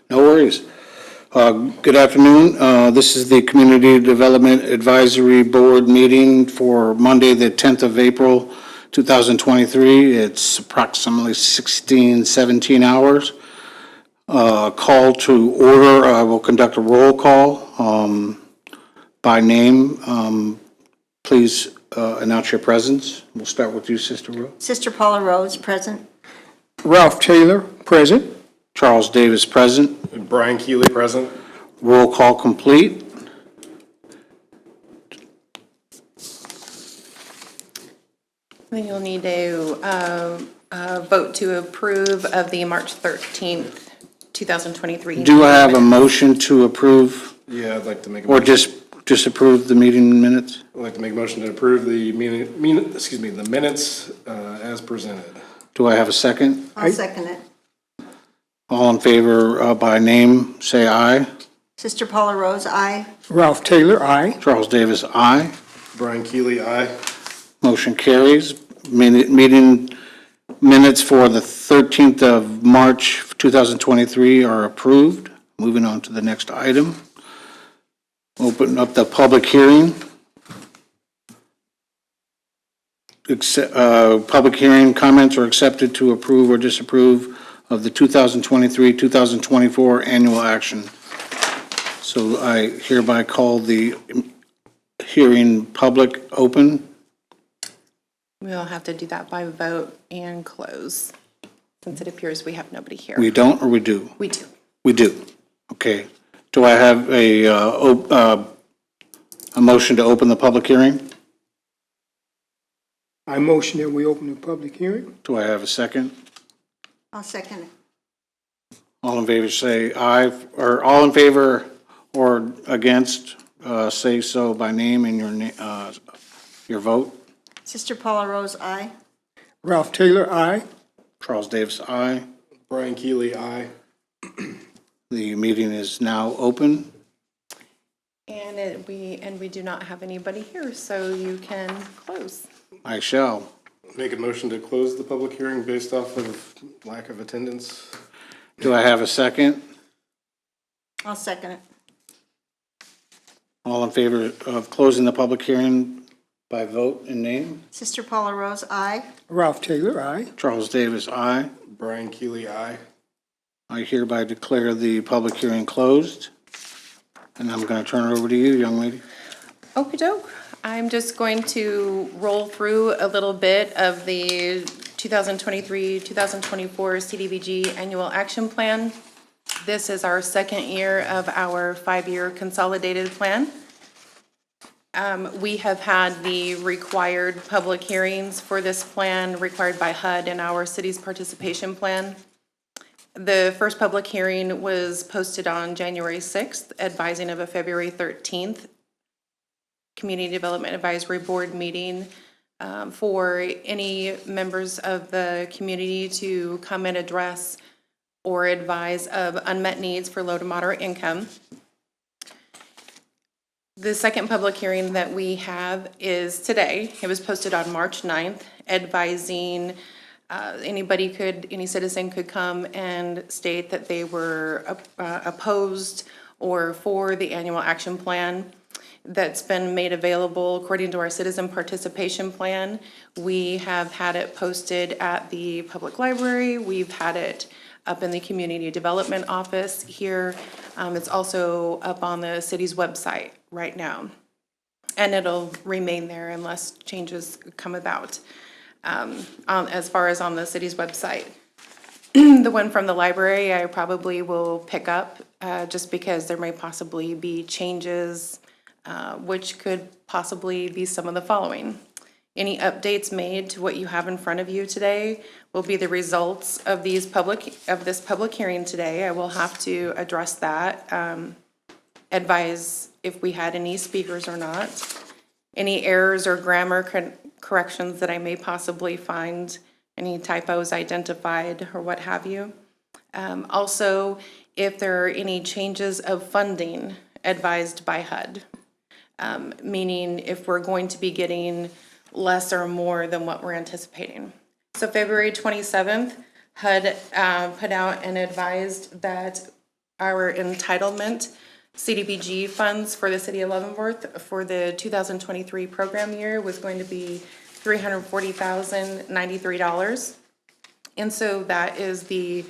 No worries. Good afternoon. This is the Community Development Advisory Board meeting for Monday, the 10th of April, 2023. It's approximately 17 hours. Call to order. I will conduct a roll call by name. Please announce your presence. We'll start with you, Sister Rose. Sister Paula Rose, present. Ralph Taylor, present. Charles Davis, present. Brian Keeley, present. Roll call complete. Then you'll need to vote to approve of the March 13th, 2023. Do I have a motion to approve Yeah, I'd like to make a or motion. disapprove the meeting minutes? I'd like to make a motion to approve the the minutes as presented. Do I have a second? I'll second it. All in favor by name, say aye. Sister Paula Rose, aye. Ralph Taylor, aye. Charles Davis, aye. Brian Keeley, aye. Motion carries. Meeting minutes for the 13th of March, 2023 are approved. Moving on to the next item. Open up the public hearing. Public hearing comments are accepted to approve or disapprove of the 2023-2024 annual action. So I hereby call the hearing public open. We'll have to do that by vote and close, since it appears we have nobody here. We don't or we do? We do. We do. Okay. Do I have a motion to open the public hearing? I motion that we open the public hearing. Do I have a second? I'll second it. All in favor say aye, or all in favor or against, say so by name and your vote. Sister Paula Rose, aye. Ralph Taylor, aye. Charles Davis, aye. Brian Keeley, aye. The meeting is now open. And we do not have anybody here, so you can close. I shall. Make a motion to close the public hearing based off of lack of attendance. Do I have a second? I'll second it. All in favor of closing the public hearing by vote and name? Sister Paula Rose, aye. Ralph Taylor, aye. Charles Davis, aye. Brian Keeley, aye. I hereby declare the public hearing closed. And I'm going to turn it over to you, young lady. Okey doke. I'm just going to roll through a little bit of the 2023-2024 CDBG Annual Action Plan. This is our second year of our 5-year consolidated plan. We have had the required public hearings for this plan required by HUD and our city's participation plan. The first public hearing was posted on January 6th, advising of a February 13th Community Development Advisory Board meeting for any members of the community to come and address or advise of unmet needs for low to moderate income. The second public hearing that we have is today. It was posted on March 9th, advising any citizen could come and state that they were opposed or for the annual action plan that's been made available according to our citizen participation plan. We have had it posted at the public library. We've had it up in the community development office here. It's also up on the city's website right now. And it'll remain there unless changes come about. As far as on the city's website. The one from the library, I probably will pick up just because there may possibly be changes, which could possibly be some of the following. Any updates made to what you have in front of you today will be the results of this public hearing today. I will have to address that, advise if we had any speakers or not. Any errors or grammar corrections that I may possibly find, any typos identified or what have you. Also, if there are any changes of funding advised by HUD, meaning if we're going to be getting less or more than what we're anticipating. So February 27th, HUD put out and advised that our entitlement CDBG funds for the city of Leavenworth for the 2023 program year was going to be $340,093. And so that is the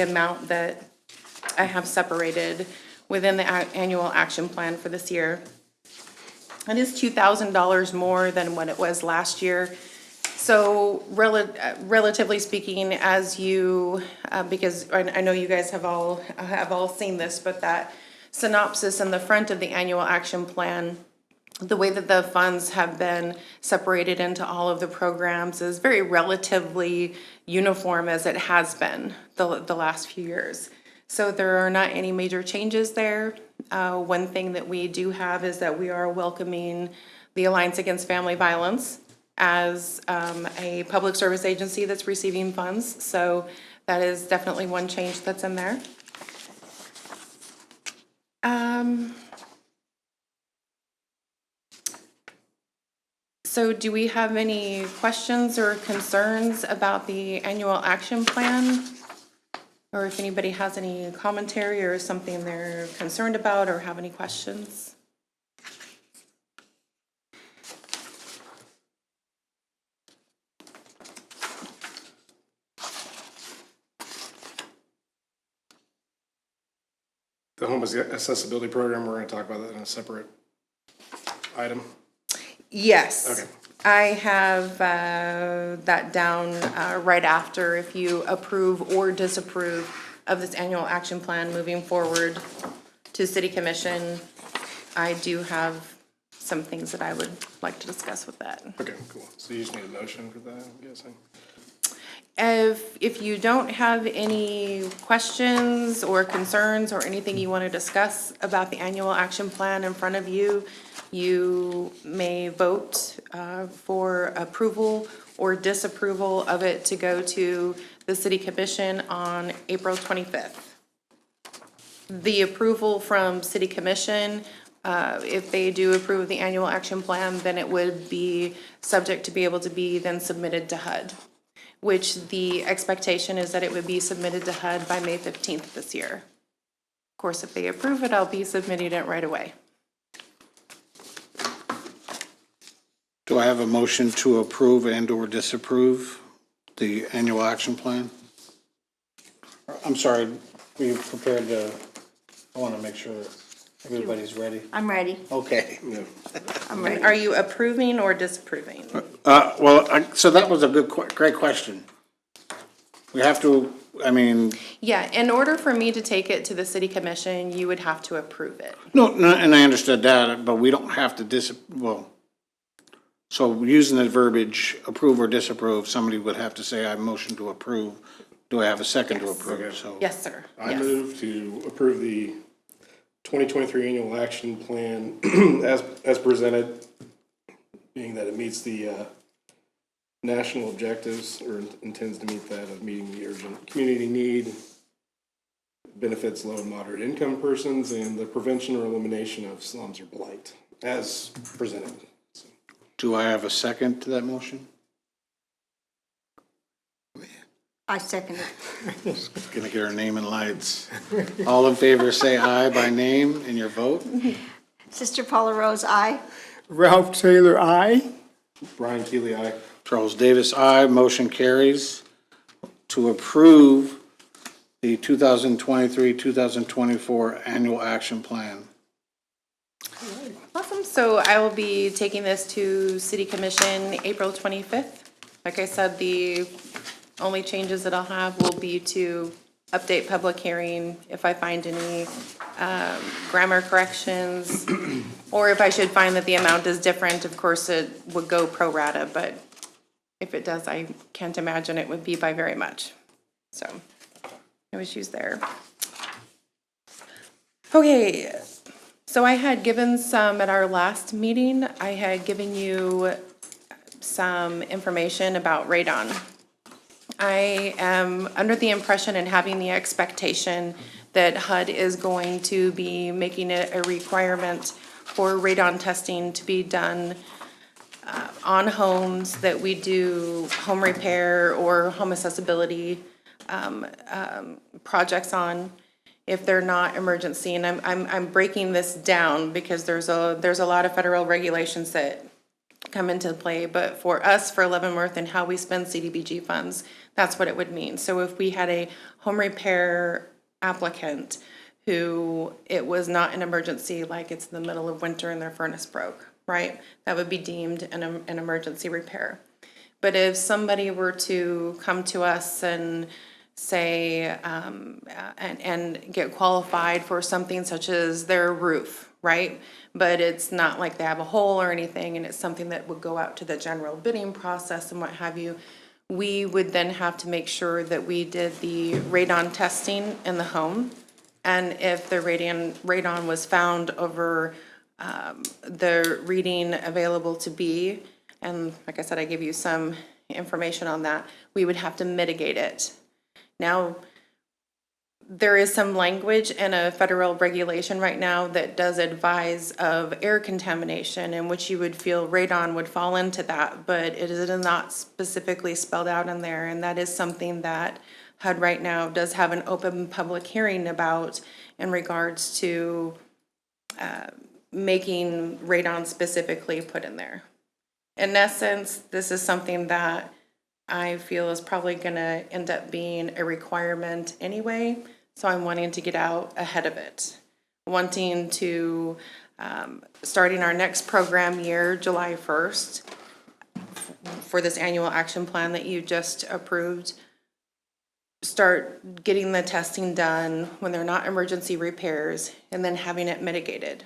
amount that I have separated within the annual action plan for this year. It is $2,000 more than what it was last year. So relatively speaking, as you, because I know you guys have all seen this, but that synopsis in the front of the annual action plan, the way that the funds have been separated into all of the programs is very relatively uniform as it has been the last few years. So there are not any major changes there. One thing that we do have is that we are welcoming the Alliance Against Family Violence as a public service agency that's receiving funds. So that is definitely one change that's in there. So do we have any questions or concerns about the annual action plan? Or if anybody has any commentary or something they're concerned about or have any questions? The home accessibility program, we're gonna talk about that in a separate item. Yes. Okay. I have that down right after if you approve or disapprove of this annual action plan moving forward to City Commission. I do have some things that I would like to discuss with that. Okay, cool. So you just need a motion for that, I'm guessing? If you don't have any questions or concerns or anything you want to discuss about the annual action plan in front of you, you may vote for approval or disapproval of it to go to the City Commission on April 25th. The approval from City Commission, if they do approve the annual action plan, then it would be subject to be able to be then submitted to HUD, which the expectation is that it would be submitted to HUD by May 15th this year. Of course, if they approve it, I'll be submitting it right away. Do I have a motion to approve and/or disapprove the annual action plan? I'm sorry, were you prepared to, I want to make sure everybody's ready. I'm ready. Okay. I'm ready. Are you approving or disapproving? So that was a great question. We have to, I mean, Yeah, in order for me to take it to the City Commission, you would have to approve it. no, and I understood that, but we don't have to so using the verbiage, approve or disapprove, somebody would have to say, I motion to approve. Do I have a second to Yes. approve? Okay. So Yes, sir. I Yes. move to approve the 2023 annual action plan as presented, being that it meets the national objectives, or intends to meet that, of meeting the urgent community need, benefits low and moderate income persons, and the prevention or elimination of slums or blight, as presented. do I have a second to that motion? I second it. Gonna get our name and lights. All in favor, say aye by name in your vote. Sister Paula Rose, aye. Ralph Taylor, aye. Brian Keeley, aye. Charles Davis, aye. Motion carries to approve the 2023-2024 annual action plan. Awesome. So I will be taking this to City Commission April 25th. Like I said, the only changes that I'll have will be to update public hearing if I find any grammar corrections, or if I should find that the amount is different, of course, it would go pro rata, but if it does, I can't imagine it would be by very much. So no issues there. Okay. So I had given some at our last meeting. I had given you some information about radon. I am under the impression and having the expectation that HUD is going to be making it a requirement for radon testing to be done on homes that we do home repair or home accessibility projects on if they're not emergency. And I'm breaking this down because there's a lot of federal regulations that come into play, but for us, for Leavenworth and how we spend CDBG funds, that's what it would mean. So if we had a home repair applicant who it was not an emergency, like it's in the middle of winter and their furnace broke, right? That would be deemed an emergency repair. But if somebody were to come to us and say, and get qualified for something such as their roof, right? But it's not like they have a hole or anything, and it's something that would go out to the general bidding process and what have you. We would then have to make sure that we did the radon testing in the home. And if the radon was found over the reading available to be, and like I said, I give you some information on that, we would have to mitigate it. Now, there is some language in a federal regulation right now that does advise of air contamination, in which you would feel radon would fall into that, but it is not specifically spelled out in there, and that is something that HUD right now does have an open public hearing about in regards to making radon specifically put in there. In essence, this is something that I feel is probably gonna end up being a requirement anyway, so I'm wanting to get out ahead of it. Wanting to, starting our next program year, July 1st, for this annual action plan that you just approved, start getting the testing done when they're not emergency repairs, and then having it mitigated.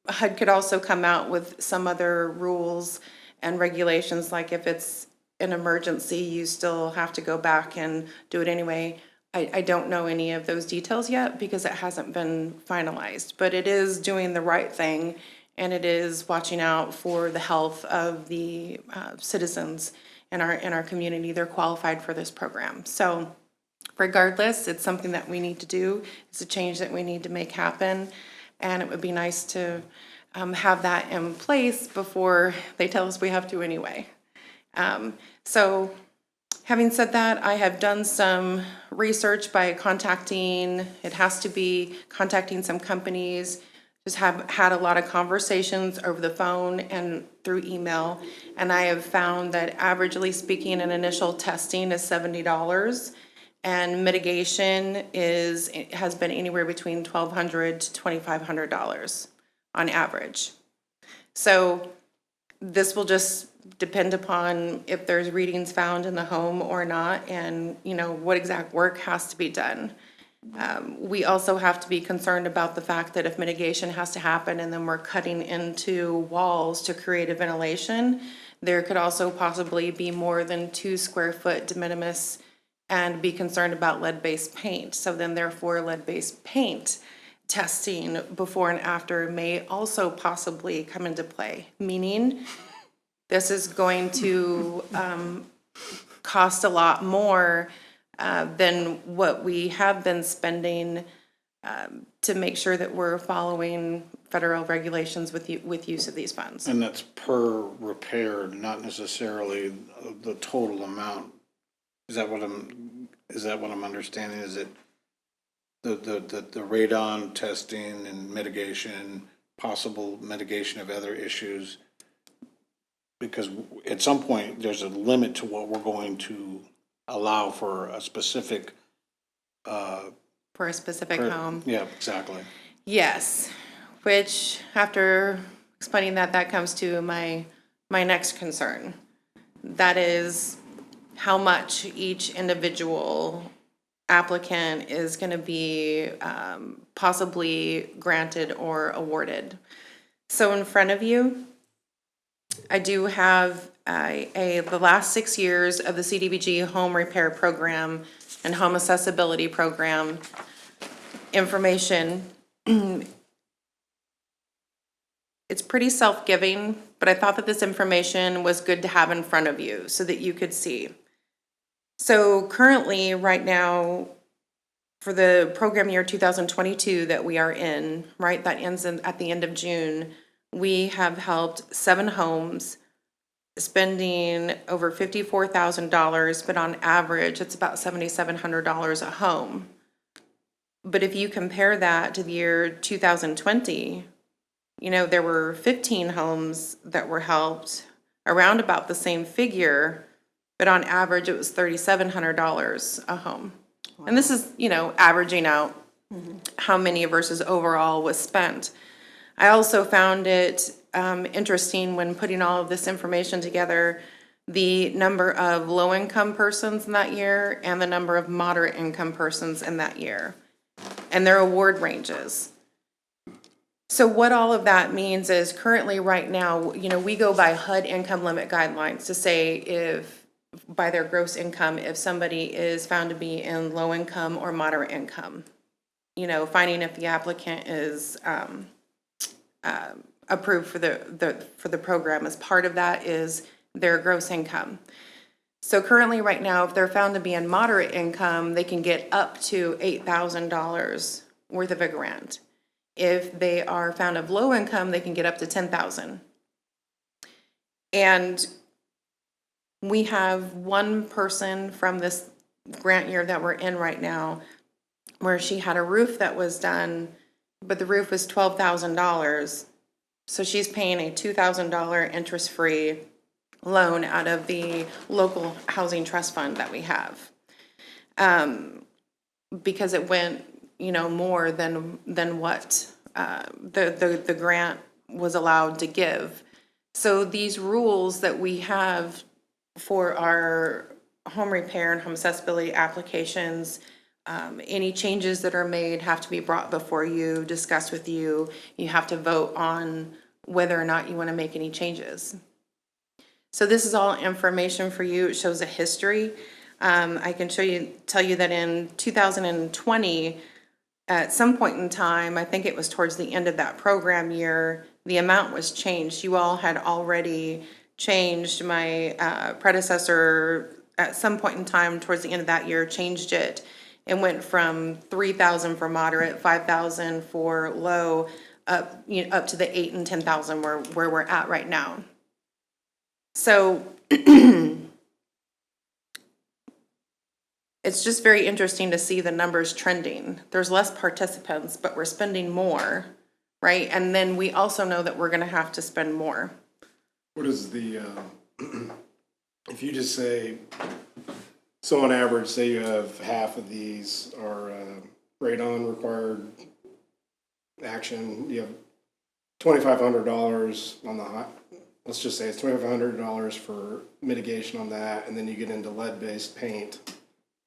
HUD could also come out with some other rules and regulations, like if it's an emergency, you still have to go back and do it anyway. I don't know any of those details yet because it hasn't been finalized, but it is doing the right thing, and it is watching out for the health of the citizens in our community. They're qualified for this program. So regardless, it's something that we need to do. It's a change that we need to make happen, and it would be nice to have that in place before they tell us we have to anyway. So having said that, I have done some research by contacting some companies, just have had a lot of conversations over the phone and through email, and I have found that averagely speaking, an initial testing is $70, and mitigation has been anywhere between $1,200 to $2,500 on average. So this will just depend upon if there's readings found in the home or not, and what exact work has to be done. We also have to be concerned about the fact that if mitigation has to happen and then we're cutting into walls to create a ventilation, there could also possibly be more than 2 square foot de minimis, and be concerned about lead-based paint. So then therefore lead-based paint testing before and after may also possibly come into play, meaning this is going to cost a lot more than what we have been spending to make sure that we're following federal regulations with use of these funds. And that's per repair, not necessarily the total amount. Is that what I'm understanding? Is it the radon testing and mitigation, possible mitigation of other issues? Because at some point, there's a limit to what we're going to allow for a specific. For a specific home. Yeah, exactly. Yes, which after explaining that comes to my next concern. That is how much each individual applicant is going to be possibly granted or awarded. So in front of you, I do have the last 6 years of the CDBG home repair program and home accessibility program information. It's pretty self-giving, but I thought that this information was good to have in front of you so that you could see. So currently, right now, for the program year 2022 that we are in, right, that ends at the end of June, we have helped 7 homes spending over $54,000, but on average, it's about $7,700 a home. But if you compare that to the year 2020, there were 15 homes that were helped, around about the same figure, but on average, it was $3,700 a home. And this is, averaging out how many versus overall was spent. I also found it interesting when putting all of this information together, the number of low-income persons in that year and the number of moderate-income persons in that year, and their award ranges. So what all of that means is currently right now, we go by HUD income limit guidelines to say if, by their gross income, if somebody is found to be in low income or moderate income, finding if the applicant is approved for the program. As part of that is their gross income. So currently right now, if they're found to be in moderate income, they can get up to $8,000 worth of a grant. If they are found of low income, they can get up to $10,000. And we have one person from this grant year that we're in right now where she had a roof that was done, but the roof was $12,000. So she's paying a $2,000 interest-free loan out of the local housing trust fund that we have. Because it went, more than what the grant was allowed to give. So these rules that we have for our home repair and home accessibility applications, any changes that are made have to be brought before you, discussed with you. You have to vote on whether or not you want to make any changes. So this is all information for you. It shows a history. I can tell you that in 2020, at some point in time, I think it was towards the end of that program year, the amount was changed. You all had already changed. My predecessor, at some point in time towards the end of that year, changed it and went from $3,000 for moderate, $5,000 for low, up to the $8,000 and $10,000 where we're at right now. So it's just very interesting to see the numbers trending. There's less participants, but we're spending more, right? And then we also know that we're going to have to spend more. What is the, if you just say, so on average, say you have half of these are radon required action, you have $2,500 on the, let's just say it's $2,500 for mitigation on that, and then you get into lead-based paint.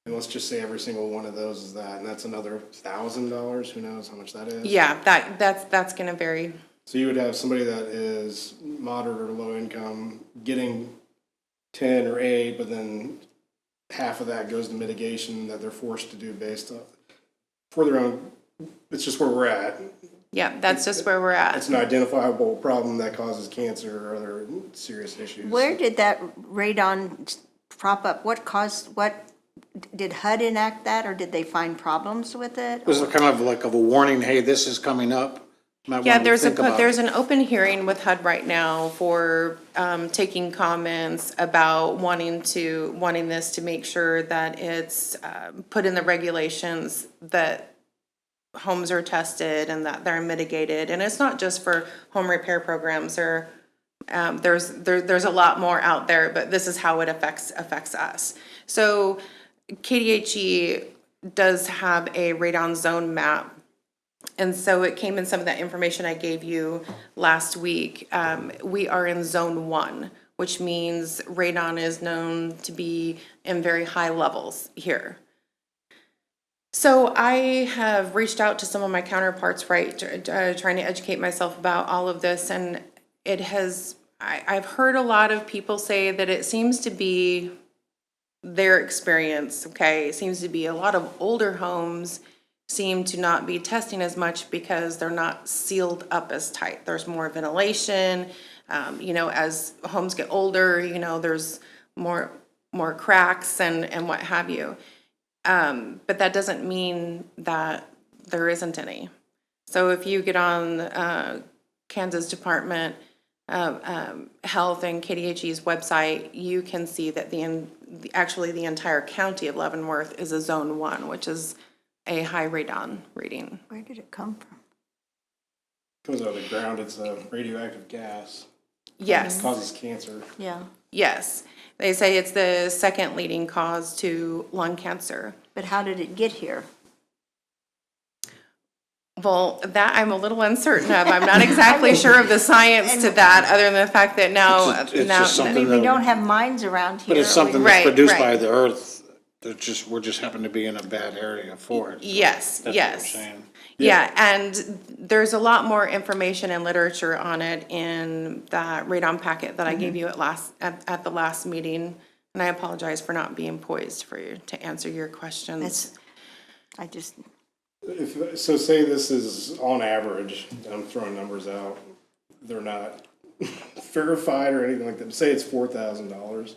And let's just say every single one of those is that, and that's another $1,000. Who knows how much that is? Yeah, that's going to vary. So you would have somebody that is moderate or low income getting 10 or 8, but then half of that goes to mitigation that they're forced to do based on for their own. It's just where we're at. Yeah, that's just where we're at. It's an identifiable problem that causes cancer or other serious issues. Where did that radon prop up? What did HUD enact that, or did they find problems with it? Was it kind of like a warning, hey, this is coming up? Might Yeah, wanna there's think about it. an open hearing with HUD right now for taking comments about wanting this to make sure that it's put in the regulations that homes are tested and that they're mitigated. And it's not just for home repair programs. There's a lot more out there, but this is how it affects us. So KDHE does have a radon zone map. And so it came in some of that information I gave you last week. We are in zone 1, which means radon is known to be in very high levels here. So I have reached out to some of my counterparts, right, trying to educate myself about all of this. And I've heard a lot of people say that it seems to be their experience, okay? It seems to be a lot of older homes seem to not be testing as much because they're not sealed up as tight. There's more ventilation. As homes get older, there's more cracks and what have you. But that doesn't mean that there isn't any. So if you get on Kansas Department Health and KDHE's website, you can see that actually the entire county of Leavenworth is a Zone 1, which is a high radon rating. Where did it come from? Comes out of the ground, it's a radioactive gas. Yes, Causes cancer. Yeah, yes. They say it's the second leading cause to lung cancer. but how did it get here? Well, that I'm a little uncertain of. I'm not exactly sure of the science to that, other than the fact that now, It's just now, I something mean, we that- don't have mines around here. But it's something Right, that's produced right. by the earth, that just, we're just happen to be in a bad area for it. yes, That's what we're yes. saying. Yeah, and there's a lot more information and literature on it in that radon packet that I gave you at the last meeting. And I apologize for not being poised for you to answer your questions. That's, I just, So say this is on average, I'm throwing numbers out, they're not verified or anything like that, say it's $4,000.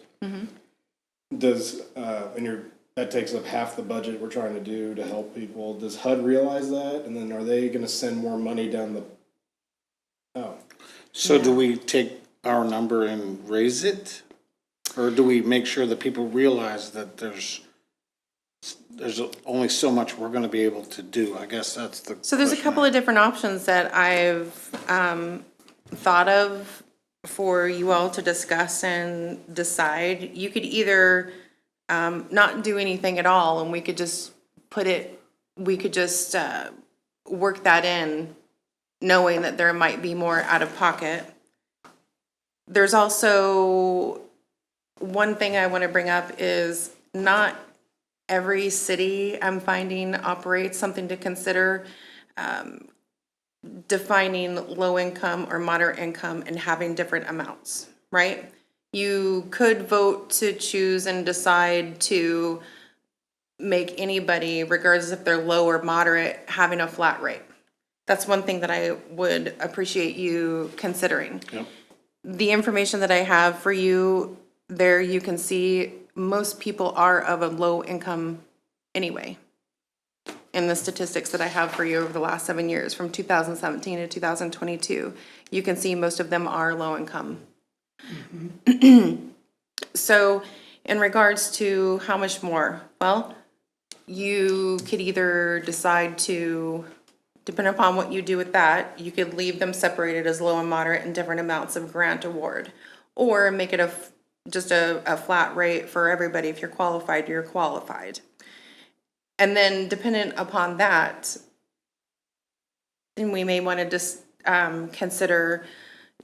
Does, that takes up half the budget we're trying to do to help people, does HUD realize that? And then are they gonna send more money down the, So do we take our number and raise it? Or do we make sure that people realize that there's only so much we're gonna be able to do? I guess that's the So there's a question couple of different options that I've thought of for you all to discuss and decide. You could either not do anything at all, and we could just work that in, knowing that there might be more out of pocket. There's also, one thing I want to bring up is not every city, I'm finding, operates, something to consider, defining low income or moderate income and having different amounts, right? You could vote to choose and decide to make anybody, regardless if they're low or moderate, having a flat rate. That's one thing that I would appreciate you considering. Yep. The information that I have for you there, you can see most people are of a low income anyway. In the statistics that I have for you over the last 7 years, from 2017 to 2022, you can see most of them are low income. So in regards to how much more, well, you could either decide to, depending upon what you do with that, you could leave them separated as low and moderate and different amounts of grant award, or make it just a flat rate for everybody. If you're qualified, you're qualified. And then dependent upon that, then we may want to just consider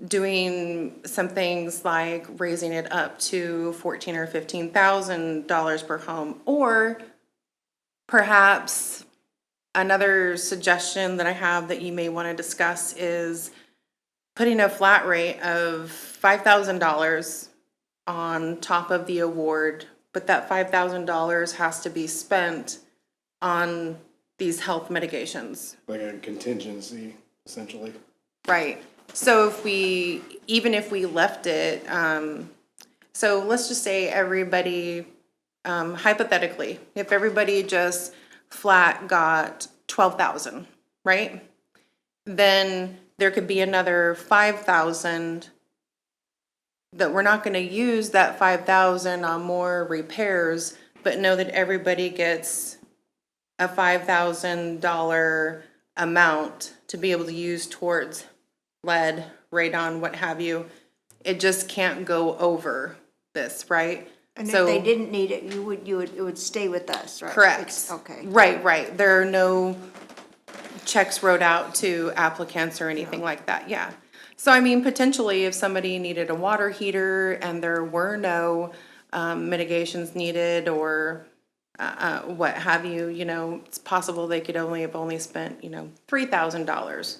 doing some things like raising it up to $14,000 or $15,000 per home, or perhaps another suggestion that I have that you may want to discuss is putting a flat rate of $5,000 on top of the award, but that $5,000 has to be spent on these health mitigations. like a contingency, essentially? Right. So even if we left it, so let's just say everybody, hypothetically, if everybody just flat got 12,000, right? Then there could be another 5,000 that we're not going to use that 5,000 on more repairs, but know that everybody gets a $5,000 amount to be able to use towards lead, radon, what have you. It just can't go over this, right? and if So- they didn't need it, it would stay with us, right? Correct. It's- Okay. Right. There are no checks wrote out to applicants or anything like that, yeah. So I mean, potentially if somebody needed a water heater and there were no mitigations needed or what have you, it's possible they could have only spent, $3,000.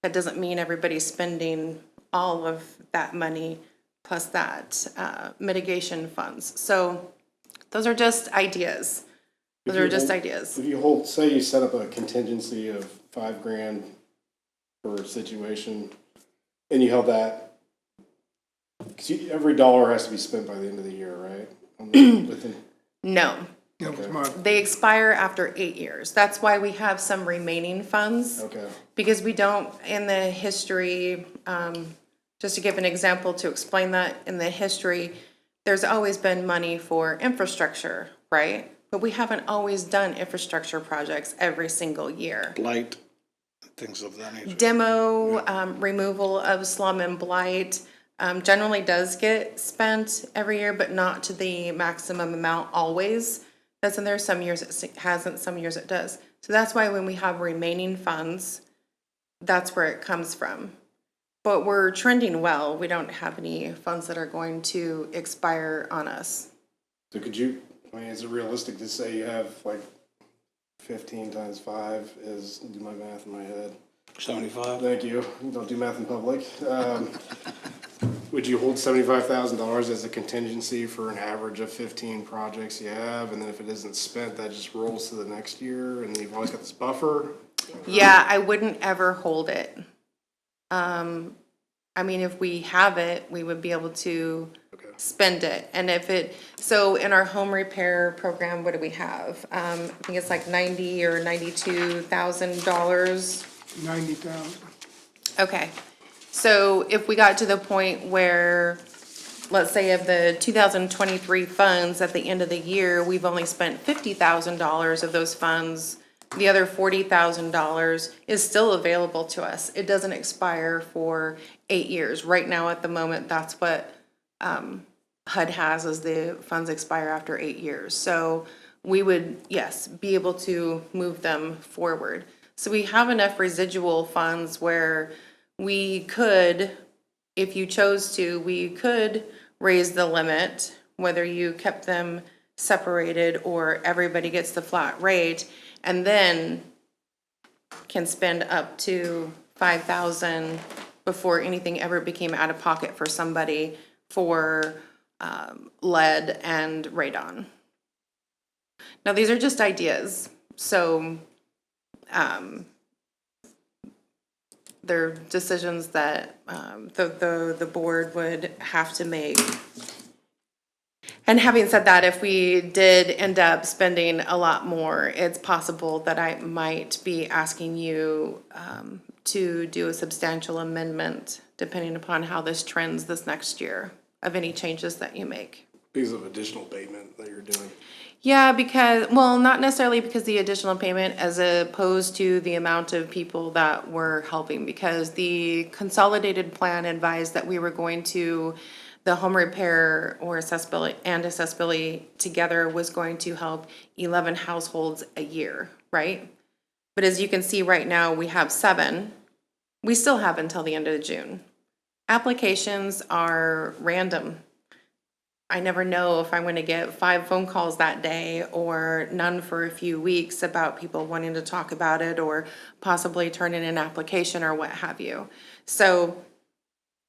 That doesn't mean everybody's spending all of that money plus that mitigation funds. So those are just ideas. Those are just ideas. If you say you set up a contingency of $5,000 per situation, and you held that, because every dollar has to be spent by the end of the year, right? No, That was my, they expire after 8 years. That's why we have some remaining funds. Okay, Because we don't, in the history, just to give an example to explain that in the history, there's always been money for infrastructure, right? But we haven't always done infrastructure projects every single year. Blight, things of that nature. Demo, removal of slum and blight, generally does get spent every year, but not to the maximum amount always. That's in there. Some years it hasn't, some years it does. So that's why when we have remaining funds, that's where it comes from. But we're trending well. We don't have any funds that are going to expire on us. So could you, I mean, is it realistic to say you have like 15 times 5 is, do my math in my head. 75? Thank you. Don't do math in public. Would you hold $75,000 as a contingency for an average of 15 projects you have? And then if it isn't spent, that just rolls to the next year and you've always got this buffer? Yeah, I wouldn't ever hold it. I mean, if we have it, we would be able to Okay. spend it. And if it, so in our home repair program, what do we have? I think it's like $90,000 or $92,000. 90,000. Okay, so if we got to the point where, let's say of the 2023 funds, at the end of the year, we've only spent $50,000 of those funds, the other $40,000 is still available to us. It doesn't expire for 8 years. Right now, at the moment, that's what HUD has, is the funds expire after 8 years. So we would, yes, be able to move them forward. So we have enough residual funds where we could, if you chose to, we could raise the limit, whether you kept them separated or everybody gets the flat rate, and then can spend up to $5,000 before anything ever became out of pocket for somebody for lead and radon. Now, these are just ideas, so they're decisions that the board would have to make. And having said that, if we did end up spending a lot more, it's possible that I might be asking you to do a substantial amendment, depending upon how this trends this next year, of any changes that you make. Because of additional payment that you're doing. Yeah, because, well, not necessarily because the additional payment as opposed to the amount of people that we're helping, because the consolidated plan advised that we were going to, the home repair or accessibility together was going to help 11 households a year, right? But as you can see right now, we have 7. We still have until the end of June. Applications are random. I never know if I'm going to get 5 phone calls that day or none for a few weeks about people wanting to talk about it or possibly turn in an application or what have you. So,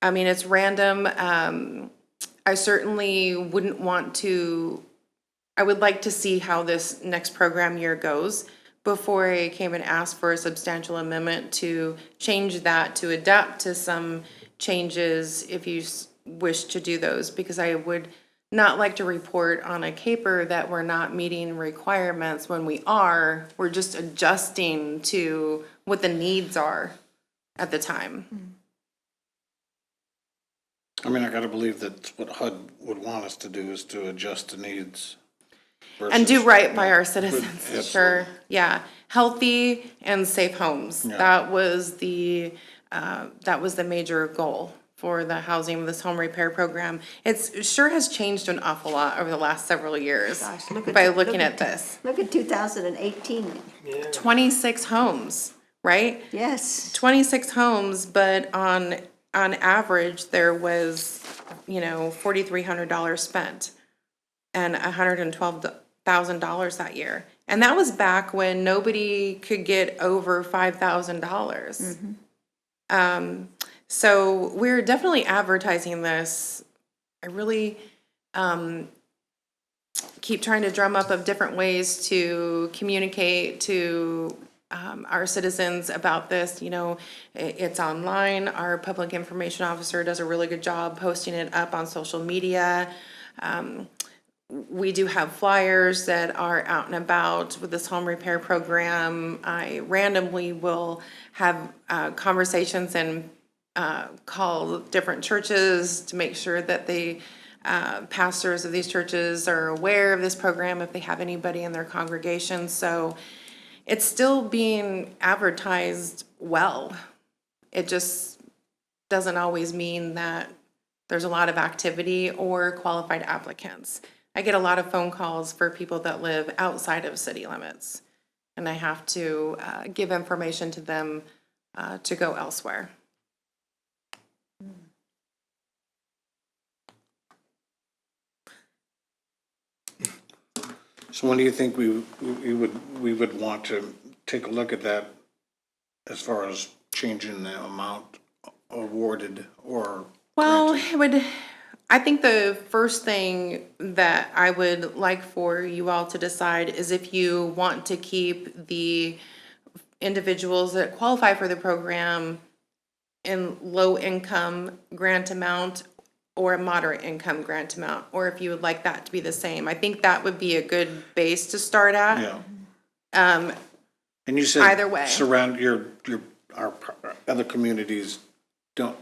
I mean, it's random. I certainly wouldn't want to, I would like to see how this next program year goes before I came and asked for a substantial amendment to change that, to adapt to some changes if you wish to do those, because I would not like to report on a caper that we're not meeting requirements when we are. We're just adjusting to what the needs are at the time. I mean, I gotta believe that what HUD would want us to do is to adjust to needs. And do versus- right by our citizens, Absolutely. sure, yeah. Healthy and safe homes. Yeah. That was the major goal for the housing, this home repair program. It sure has changed an awful lot over the last several years Gosh, look at- by look looking at- at this. Look at 2018, 26 homes, right? yes. 26 homes, but on average, there was, $4,300 spent and $112,000 that year. And that was back when nobody could get over $5,000. So we're definitely advertising this. I really keep trying to drum up of different ways to communicate to our citizens about this. It's online. Our public information officer does a really good job posting it up on social media. We do have flyers that are out and about with this home repair program. I randomly will have conversations and call different churches to make sure that the pastors of these churches are aware of this program if they have anybody in their congregation. So it's still being advertised well. It just doesn't always mean that there's a lot of activity or qualified applicants. I get a lot of phone calls for people that live outside of city limits, and I have to give information to them to go elsewhere. So when do you think we would want to take a look at that as far as changing the amount awarded or? Well, I think the first thing that I would like for you all to decide is if you want to keep the individuals that qualify for the program in low income grant amount or a moderate income grant amount, or if you would like that to be the same. I think that would be a good base to start at. Yeah. And you said. Either way. Surround our other communities don't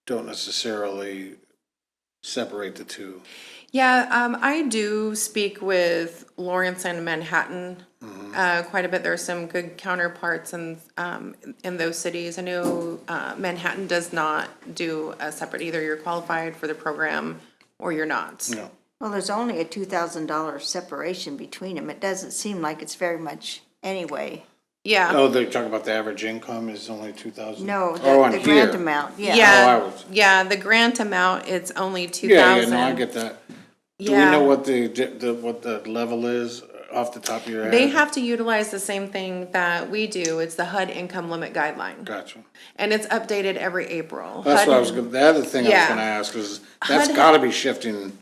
necessarily separate the two. Yeah, I do speak with Lawrence and Manhattan quite a bit. There are some good counterparts in those cities. I know Manhattan does not do a separate, either you're qualified for the program or you're not. No. Well, there's only a $2,000 separation between them. It doesn't seem like it's very much anyway. Yeah. Oh, they're talking about the average income is only 2,000? No, Oh, on the grant here. amount, Oh, yeah. I was. Yeah, the grant amount, it's only $2,000. Yeah, no, I get that. Do we Yeah. know what the level is off the top of your head? They have to utilize the same thing that we do. It's the HUD income limit guideline. Gotcha. And it's updated every April. That's what I was HUD the other thing I was Yeah. gonna ask is, that's HUD gotta be shifting,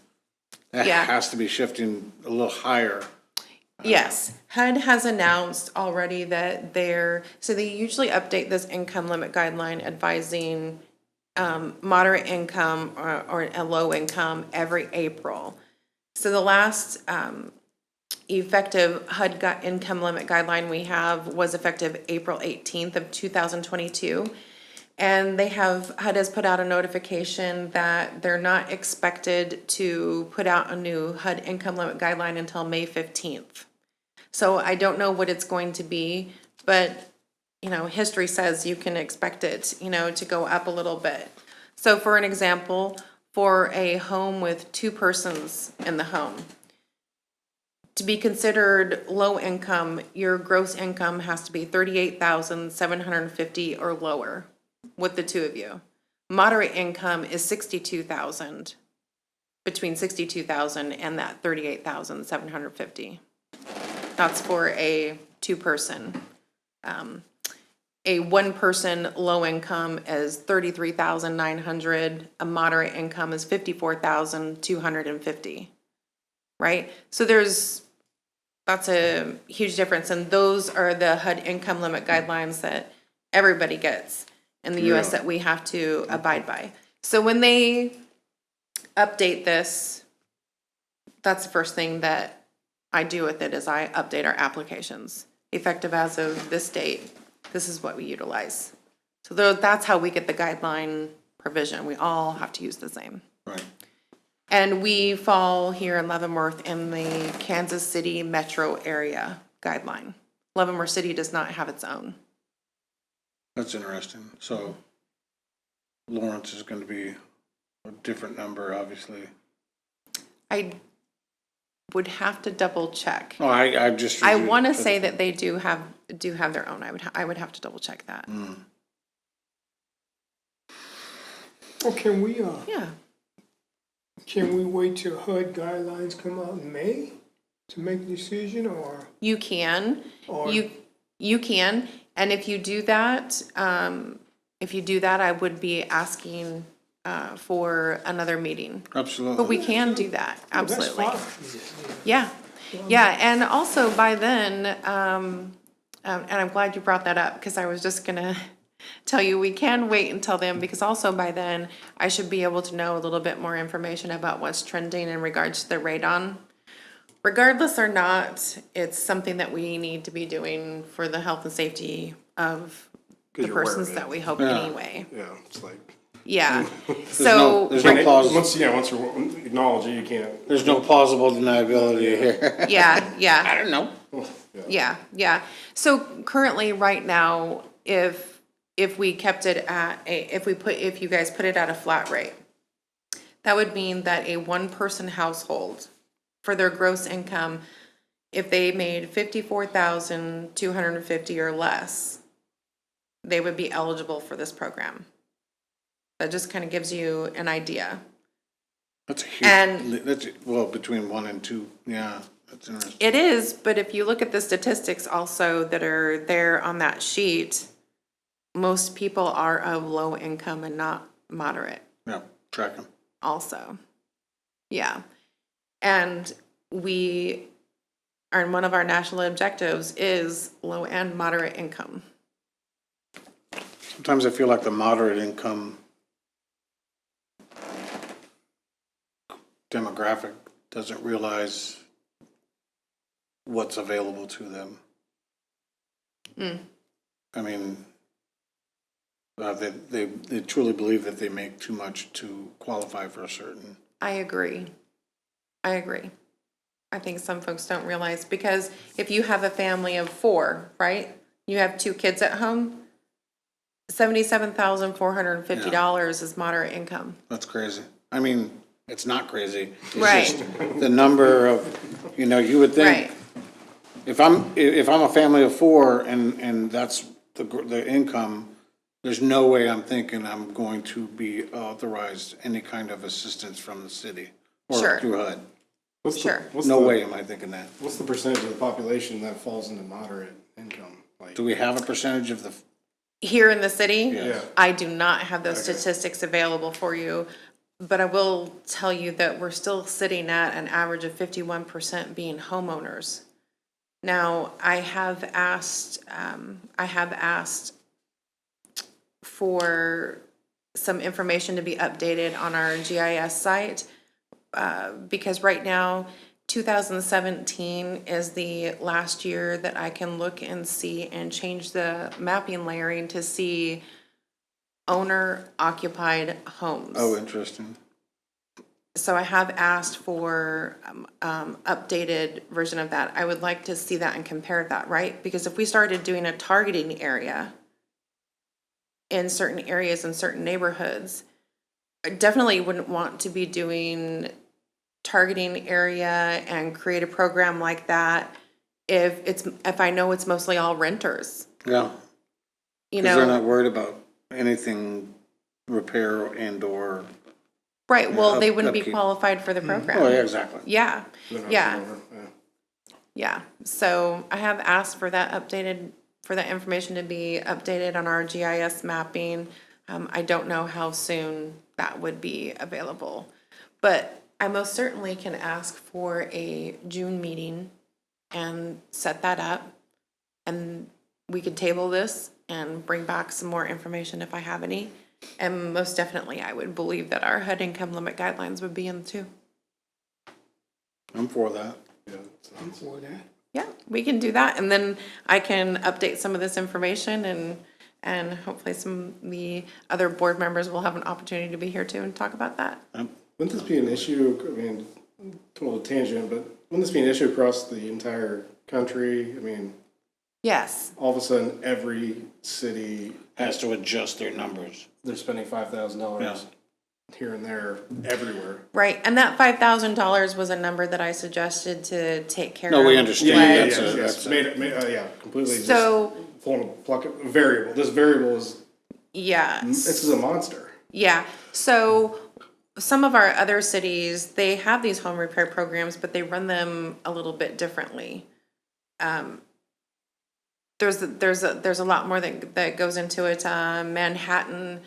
that Yeah. has to be shifting a little higher. Yes, HUD has announced already that so they usually update this income limit guideline advising moderate income or a low income every April. So the last effective HUD income limit guideline we have was effective April 18th of 2022. And HUD has put out a notification that they're not expected to put out a new HUD income limit guideline until May 15th. So I don't know what it's going to be, but, history says you can expect it, to go up a little bit. So for an example, for a home with 2 persons in the home, to be considered low income, your gross income has to be $38,750 or lower with the 2 of you. Moderate income is $62,000, between $62,000 and that $38,750. That's for a 2-person. A 1-person low income is $33,900. A moderate income is $54,250. Right? So that's a huge difference, and those are the HUD income limit guidelines that everybody gets in the US Really? that we have to abide by. So when they update this, that's the first thing that I do with it is I update our applications. Effective as of this date, this is what we utilize. So that's how we get the guideline provision. We all have to use the same. Right. And we fall here in Leavenworth in the Kansas City metro area guideline. Leavenworth City does not have its own. That's interesting. So Lawrence is gonna be a different number, obviously. I would have to double check. Oh, I just. I want to say that they do have their own. I would have to double check that. Well, can we Yeah. wait till HUD guidelines come out in May to make a decision, or? You can, Or- you can, and if you do that, I would be asking for another meeting. Absolutely. But we can do that, absolutely. That's fine. Yeah, yeah, and also by then, and I'm glad you brought that up, because I was just gonna tell you, we can wait until then, because also by then, I should be able to know a little bit more information about what's trending in regards to the radon. Regardless or not, it's something that we need to be doing for the health and safety of the you're aware of persons it. that we hope Yeah. anyway. Yeah, it's like. Yeah. no- So, there's no clause, Once you acknowledge it, you can't. there's no plausible deniability here. yeah, yeah. I don't know. Yeah, yeah. So currently, right now, if we kept it at if you guys put it at a flat rate, that would mean that a one-person household, for their gross income, if they made 54,250 or less, they would be eligible for this program. That just kind of gives you an idea. That's a And- huge, that's, well, between 1 and 2, yeah, that's interesting. It is, but if you look at the statistics also that are there on that sheet, most people are of low income and not moderate Yeah, track 'em. also. Yeah. And one of our national objectives is low and moderate income. Sometimes I feel like the moderate income demographic doesn't realize what's available to them. I mean, they truly believe that they make too much to qualify for a certain. I agree. I think some folks don't realize, because if you have a family of 4, right? You have 2 kids at home, $77,450 is moderate income. That's crazy. I mean, it's not crazy. It's Right. just the number of, you would think, Right. if I'm a family of 4 and that's the income, there's no way I'm thinking I'm going to be authorized any kind of assistance from the city or Sure. through HUD. Sure. No way am I thinking that. What's the percentage of the population that falls into moderate income? Like, Do we have a percentage of the, Here in the city, Yeah. I do not have those statistics available for you, but I will tell you that we're still sitting at an average of 51% being homeowners. Now, I have asked for some information to be updated on our GIS site, because right now, 2017 is the last year that I can look and see and change the mapping layering to see owner-occupied homes. oh, interesting. So I have asked for updated version of that. I would like to see that and compare that, right? Because if we started doing a targeting area in certain areas in certain neighborhoods, I definitely wouldn't want to be doing targeting area and create a program like that if I know it's mostly all renters, Yeah, you because they're know? not worried about anything repair and or, Right, well, they up- wouldn't be upkeep. qualified for the oh, program. yeah, exactly. Yeah, they're not yeah. over, Yeah, so I have asked for that information to be updated on our GIS mapping. I don't know how soon that would be available. But I most certainly can ask for a June meeting and set that up. And we could table this and bring back some more information if I have any. And most definitely, I would believe that our HUD income limit guidelines would be in too. I'm for that. Yeah, I'm for that. Yeah, we can do that, and then I can update some of this information, and hopefully some of the other board members will have an opportunity to be here too and talk about that. Wouldn't this be an issue, I mean, total tangent, but wouldn't this be an issue across the entire country? I mean, Yes, all of a sudden, every city, Has to adjust their numbers. they're spending $5,000 Yeah. here and there, everywhere. right, and that $5,000 was a number that I suggested to take care of. No, we understand. Right. That's a- that's a- Yeah, completely just So, pulling a pluck, a variable. This variable is, yeah, this is a monster. yeah, so some of our other cities, they have these home repair programs, but they run them a little bit differently. There's a lot more that goes into it. Manhattan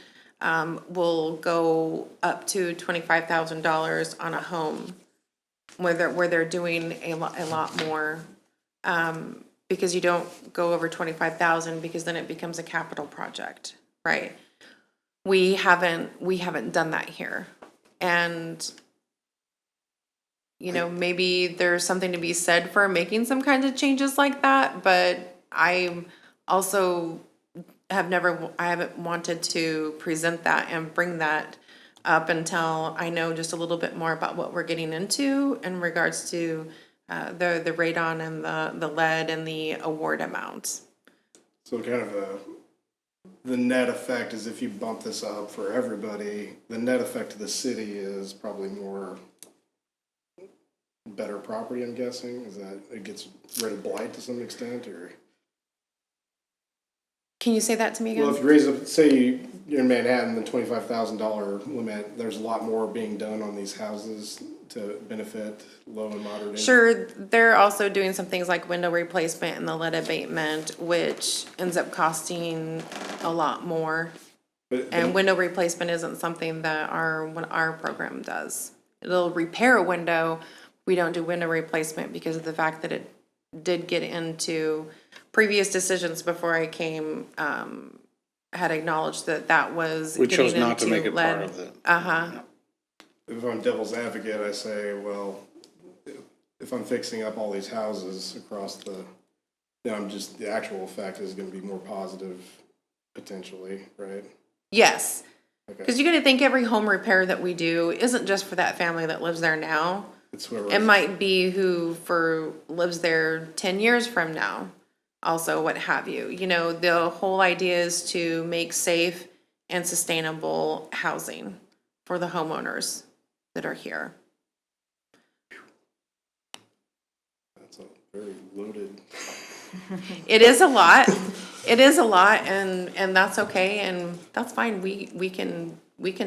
will go up to $25,000 on a home, where they're doing a lot more, because you don't go over 25,000, because then it becomes a capital project, right? We haven't done that here, and maybe there's something to be said for making some kinds of changes like that, but I'm also I haven't wanted to present that and bring that up until I know just a little bit more about what we're getting into in regards to the radon and the lead and the award amounts. So kind of the net effect is if you bump this up for everybody, the net effect to the city is probably more better property, I'm guessing. Is that it gets rid of blight to some extent, or? Can you say that to me again? Well, if you raise up, say you're in Manhattan, the $25,000 limit, there's a lot more being done on these houses to benefit low and moderate income. Sure, they're also doing some things like window replacement and the lead abatement, which ends up costing a lot more. And window replacement isn't something that our program does. It'll repair a window. We don't do window replacement because of the fact that it did get into previous decisions before I came, had acknowledged that was We chose getting not to into make it part lead. of it. If I'm devil's advocate, I say, well, if I'm fixing up all these houses across then the actual effect is gonna be more positive potentially, right? Yes, Okay. because you gotta think every home repair that we do isn't just for that family that lives there now. It's whoever. It might be who lives there 10 years from now, also what have you. You know, the whole idea is to make safe and sustainable housing for the homeowners that are here. That's a very loaded. It is a lot. It is a lot, and that's okay, and that's fine. We can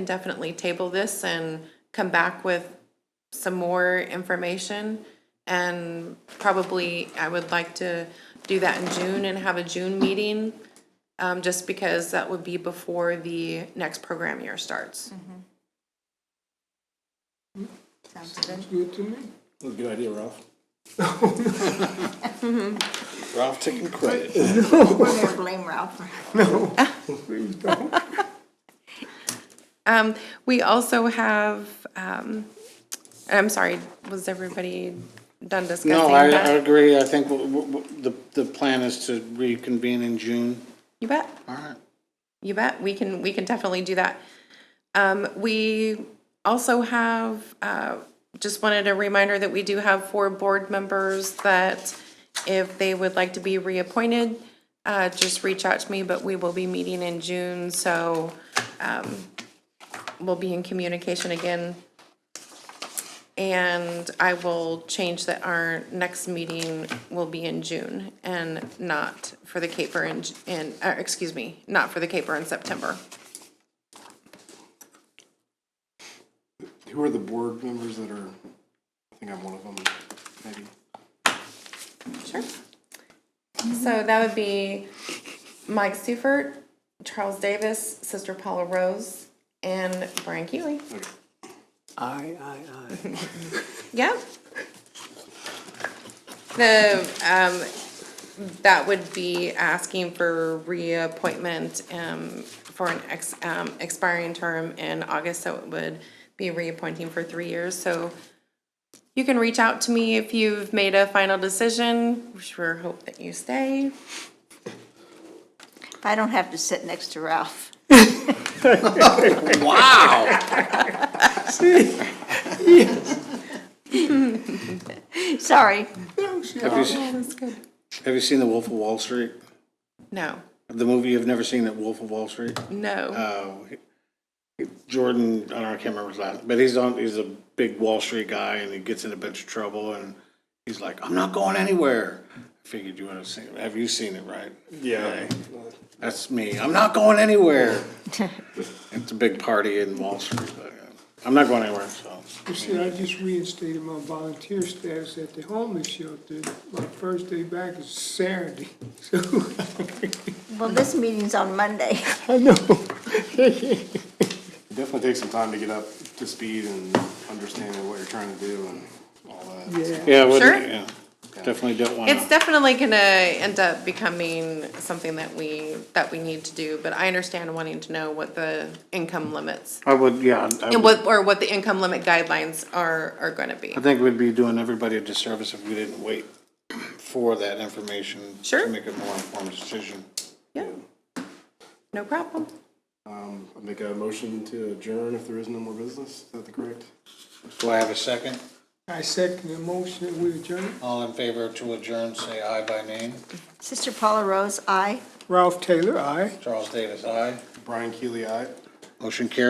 definitely table this and come back with some more information. And probably I would like to do that in June and have a June meeting, just because that would be before the next program year starts. Sounds good. Sounds good to me. That's a good idea, Ralph. Ralph taking credit. We're gonna blame Ralph. Please don't. We also have, I'm sorry, was everybody done discussing No, I that? agree. I think the plan is to reconvene in June. You bet. All right. You bet. We can definitely do that. We also have, just wanted a reminder that we do have 4 board members that if they would like to be reappointed, just reach out to me, but we will be meeting in June, so, we'll be in communication again. And I will change that our next meeting will be in June and not for the Caper not for the Caper in September. Who are the board members that are, I think I'm one of them, maybe. Sure. So that would be Mike Seifert, Charles Davis, Sister Paula Rose, and Brian Keeley. Aye. Yeah. That would be asking for reappointment, for an expiring term in August, so it would be reappointing for 3 years. So you can reach out to me if you've made a final decision. We sure hope that you stay. I don't have to sit next to Ralph. Wow. Sorry. Have you seen The Wolf of Wall Street? No, The movie you've never seen, The Wolf of Wall Street? no. Jordan, I don't know, I can't remember his last, but he's a big Wall Street guy and he gets in a bunch of trouble and he's like, I'm not going anywhere. I figured you would have seen it. Have you seen it, right? Yeah. That's me. I'm not going anywhere. It's a big party in Wall Street, but I'm not going anywhere, so. You see, I just reinstated my volunteer status at the homeless shelter. My first day back is Saturday, so Well, this meeting's on Monday. I know. It definitely takes some time to get up to speed and understanding what you're trying to do and all that. Yeah. Yeah, Sure. yeah, definitely don't want It's to. definitely gonna end up becoming something that we need to do, but I understand wanting to know what the income limits I would, yeah. and what the income limit guidelines are gonna be. I think we'd be doing everybody a disservice if we didn't wait for that information. Sure. To make a more informed decision. Yeah. No problem. I'll make a motion to adjourn if there is no more business. Is that the correct? Do I have a second? I second the motion that we adjourn. All in favor to adjourn, say aye by name. Sister Paula Rose, aye. Ralph Taylor, aye. Charles Davis, aye. Brian Keely, aye. Motion carries.